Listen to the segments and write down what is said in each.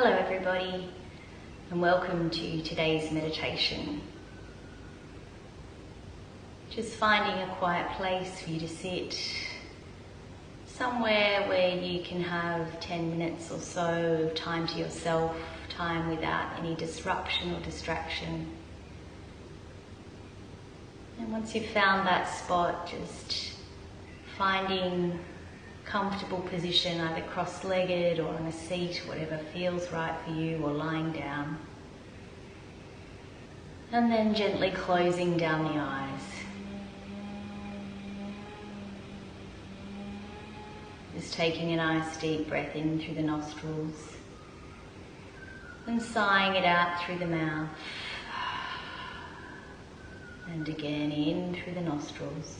Hello everybody, and welcome to today's meditation. Just finding a quiet place for you to sit, somewhere where you can have 10 minutes or so of time to yourself, time without any disruption or distraction. And once you've found that spot, just finding comfortable position, either cross-legged or on a seat, whatever feels right for you, or lying down. And then gently closing down the eyes. Just taking a nice deep breath in through the nostrils and sighing it out through the mouth. And again in through the nostrils.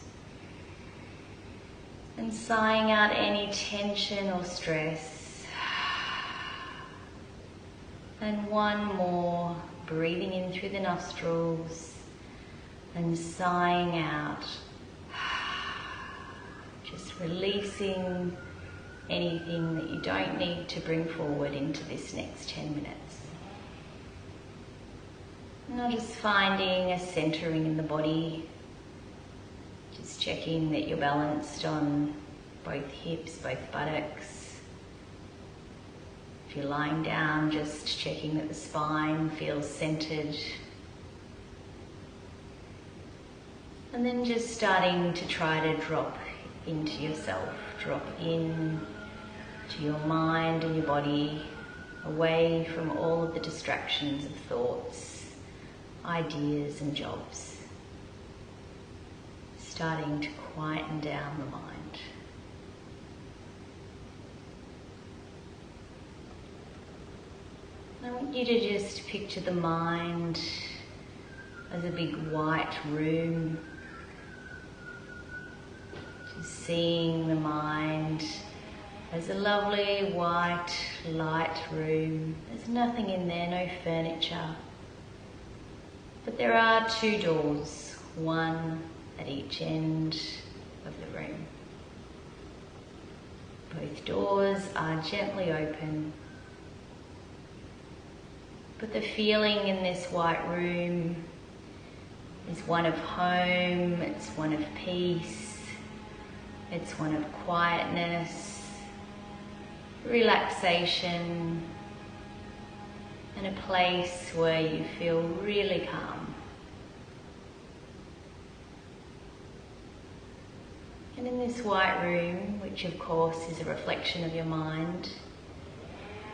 And sighing out any tension or stress. And one more, breathing in through the nostrils and sighing out. Just releasing anything that you don't need to bring forward into this next 10 minutes. Now just finding a centering in the body. Just checking that you're balanced on both hips, both buttocks. If you're lying down, just checking that the spine feels centered. And then just starting to try to drop into yourself, drop in to your mind and your body, away from all of the distractions of thoughts, ideas and jobs. Starting to quieten down the mind. I want you to just picture the mind as a big white room. Just seeing the mind as a lovely white light room. There's nothing in there, no furniture. But there are two doors, one at each end of the room. Both doors are gently open, but the feeling in this white room is one of home, it's one of peace, it's one of quietness, relaxation, and a place where you feel really calm. And in this white room, which of course is a reflection of your mind,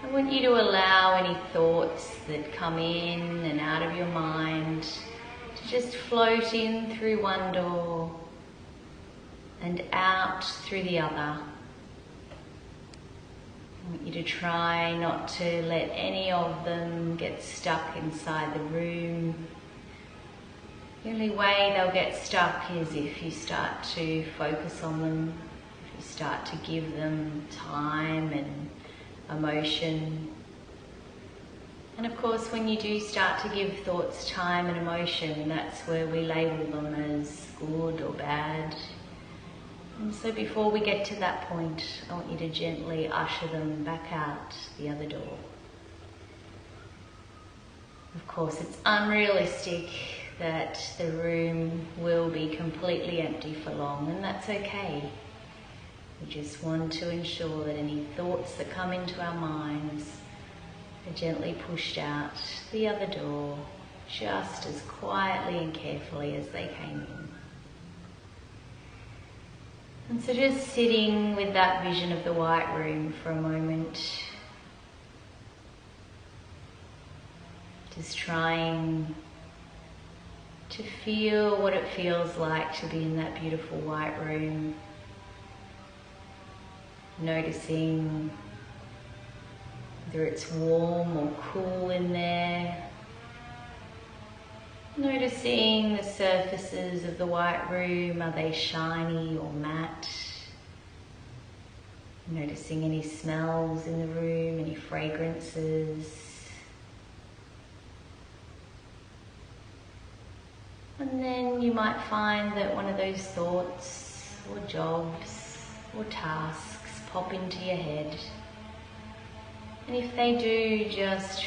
I want you to allow any thoughts that come in and out of your mind to just float in through one door and out through the other. I want you to try not to let any of them get stuck inside the room. The only way they'll get stuck is if you start to focus on them, if you start to give them time and emotion. And of course, when you do start to give thoughts time and emotion, that's where we label them as good or bad. And so before we get to that point, I want you to gently usher them back out the other door. Of course, it's unrealistic that the room will be completely empty for long, and that's okay. We just want to ensure that any thoughts that come into our minds are gently pushed out the other door, just as quietly and carefully as they came in. And so just sitting with that vision of the white room for a moment, just trying to feel what it feels like to be in that beautiful white room. Noticing whether it's warm or cool in there. Noticing the surfaces of the white room, are they shiny or matte? Noticing any smells in the room, any fragrances. And then you might find that one of those thoughts or jobs or tasks pop into your head. And if they do, just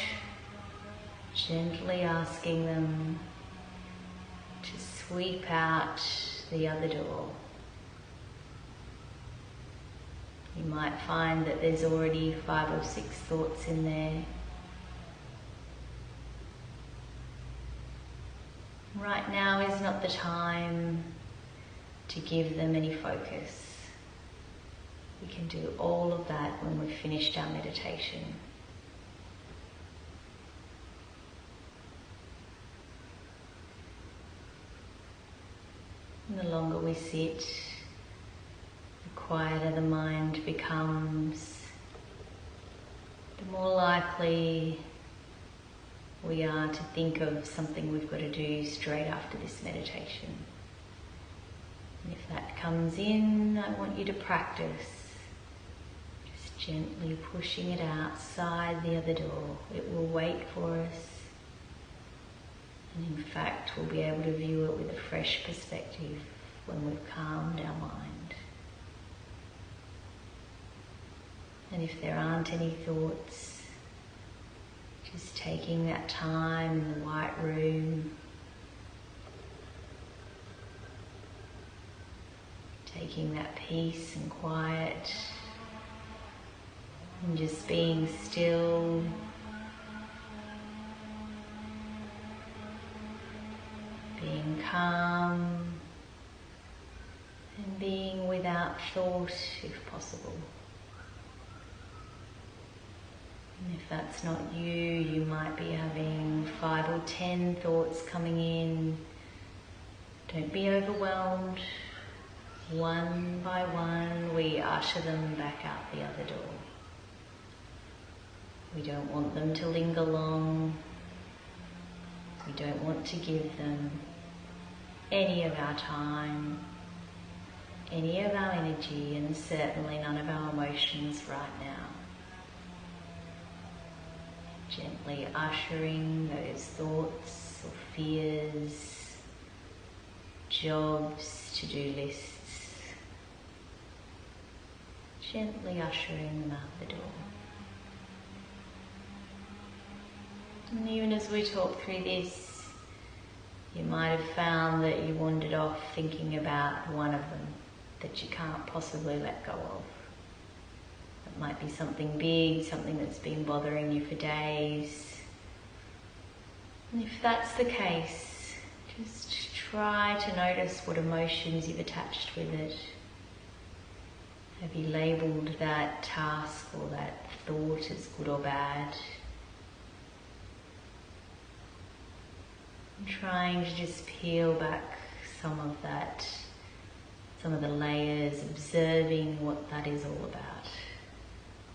gently asking them to sweep out the other door. You might find that there's already 5 or 6 thoughts in there. Right now is not the time to give them any focus. We can do all of that when we've finished our meditation. And the longer we sit, the quieter the mind becomes, the more likely we are to think of something we've got to do straight after this meditation. And if that comes in, I want you to practice just gently pushing it outside the other door. It will wait for us. And in fact, we'll be able to view it with a fresh perspective when we've calmed our mind. And if there aren't any thoughts, just taking that time in the white room, taking that peace and quiet, and just being still, being calm, and being without thought if possible. And if that's not you, you might be having 5 or 10 thoughts coming in. Don't be overwhelmed. One by one, we usher them back out the other door. We don't want them to linger long. We don't want to give them any of our time, any of our energy, and certainly none of our emotions right now. Gently ushering those thoughts or fears, jobs, to-do lists, gently ushering them out the door. And even as we talk through this, you might have found that you wandered off thinking about one of them that you can't possibly let go of. It might be something big, something that's been bothering you for days. And if that's the case, just try to notice what emotions you've attached with it. Have you labelled that task or that thought as good or bad? And trying to just peel back some of that, some of the layers, observing what that is all about.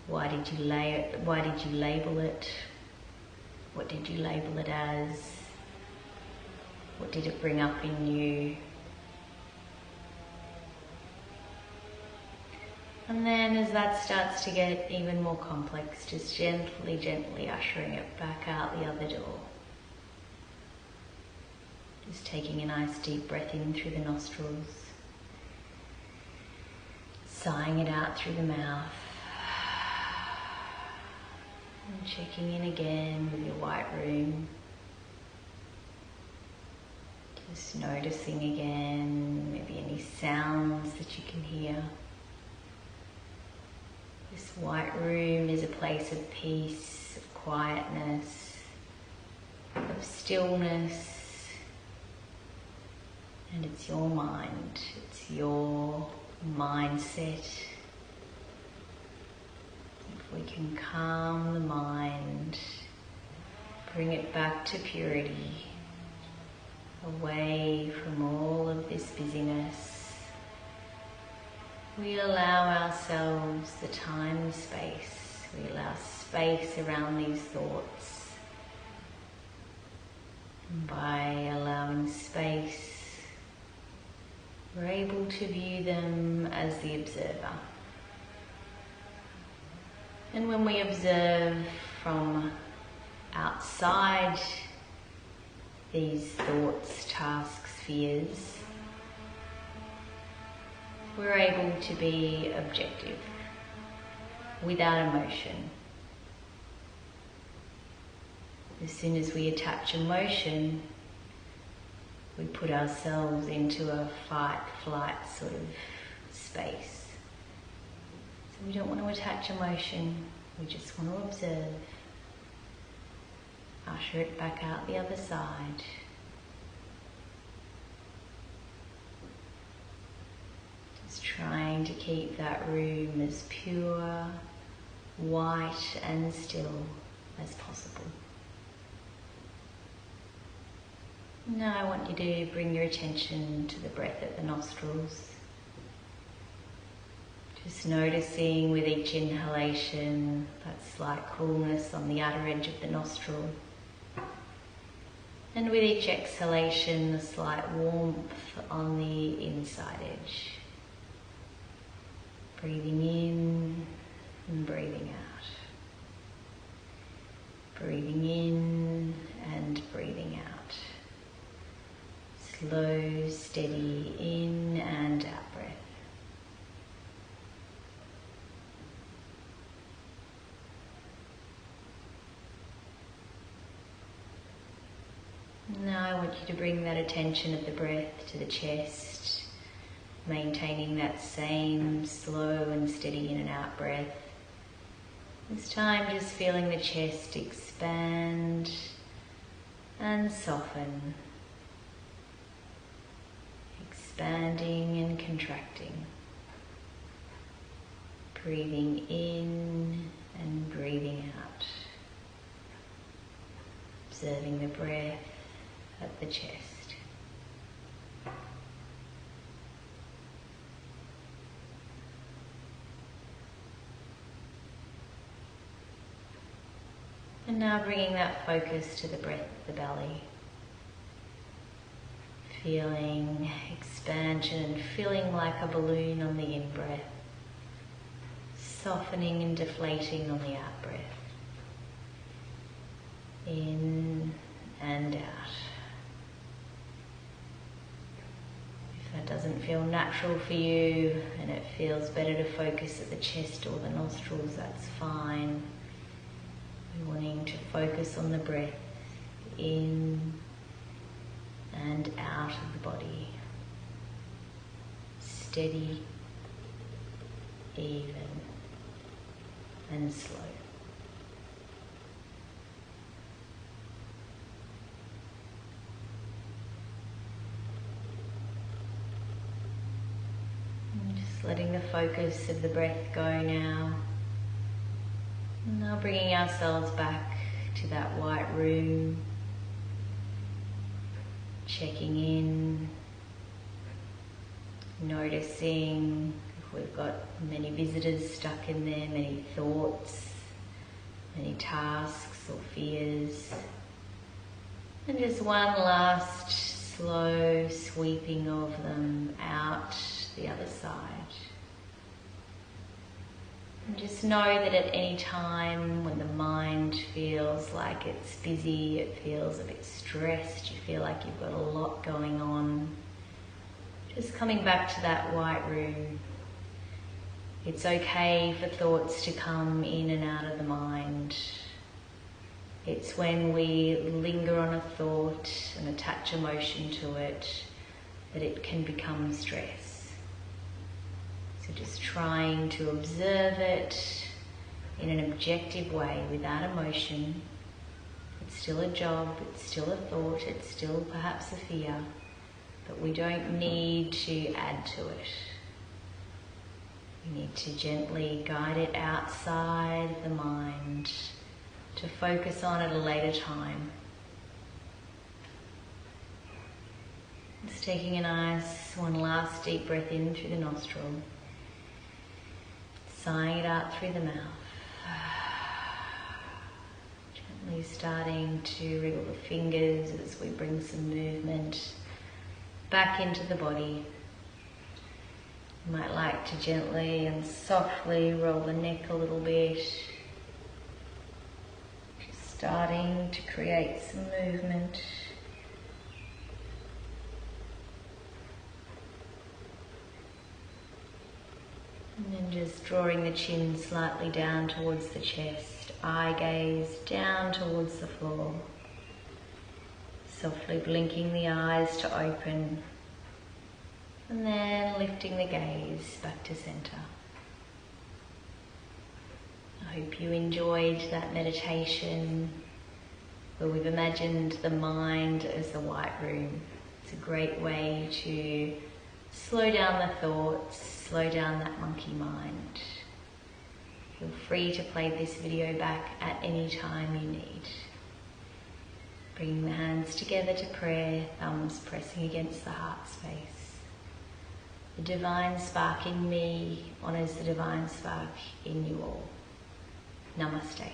Why did you label it? What did you label it as? What did it bring up in you? And then as that starts to get even more complex, just gently, gently ushering it back out the other door. Just taking a nice deep breath in through the nostrils, sighing it out through the mouth, and checking in again with your white room. Just noticing again, maybe any sounds that you can hear. This white room is a place of peace, of quietness, of stillness. And it's your mind, it's your mindset. If we can calm the mind, bring it back to purity, away from all of this busyness, we allow ourselves the time and space. We allow space around these thoughts. And by allowing space, we're able to view them as the observer. And when we observe from outside these thoughts, tasks, fears, we're able to be objective, without emotion. As soon as we attach emotion, we put ourselves into a fight-flight sort of space. So we don't want to attach emotion, we just want to observe. Usher it back out the other side. Just trying to keep that room as pure, white and still as possible. Now I want you to bring your attention to the breath at the nostrils. Just noticing with each inhalation that slight coolness on the outer edge of the nostril. And with each exhalation, a slight warmth on the inside edge. Breathing in and breathing out. Breathing in and breathing out. Slow, steady in and out breath. Now I want you to bring that attention of the breath to the chest, maintaining that same slow and steady in and out breath. This time just feeling the chest expand and soften. Expanding and contracting. Breathing in and breathing out. Observing the breath at the chest. And now bringing that focus to the breath of the belly. Feeling expansion and filling like a balloon on the in-breath. Softening and deflating on the out-breath. In and out. If that doesn't feel natural for you and it feels better to focus at the chest or the nostrils, that's fine. We're wanting to focus on the breath in and out of the body. Steady, even, and slow. And just letting the focus of the breath go now. Now bringing ourselves back to that white room. Checking in, noticing if we've got many visitors stuck in there, many thoughts, many tasks or fears. And just one last slow sweeping of them out the other side. And just know that at any time when the mind feels like it's busy, it feels a bit stressed, you feel like you've got a lot going on, just coming back to that white room. It's okay for thoughts to come in and out of the mind. It's when we linger on a thought and attach emotion to it that it can become stress. So just trying to observe it in an objective way without emotion. It's still a job, it's still a thought, it's still perhaps a fear, but we don't need to add to it. We need to gently guide it outside the mind to focus on at a later time. Just taking a nice one last deep breath in through the nostril. Sighing it out through the mouth. Gently starting to wriggle the fingers as we bring some movement back into the body. You might like to gently and softly roll the neck a little bit. Just starting to create some movement. And then just drawing the chin slightly down towards the chest, eye gaze down towards the floor. Softly blinking the eyes to open, and then lifting the gaze back to center. I hope you enjoyed that meditation where we've imagined the mind as the white room. It's a great way to slow down the thoughts, slow down that monkey mind. Feel free to play this video back at any time you need. Bringing the hands together to prayer, thumbs pressing against the heart space. The divine spark in me honors the divine spark in you all. Namaste.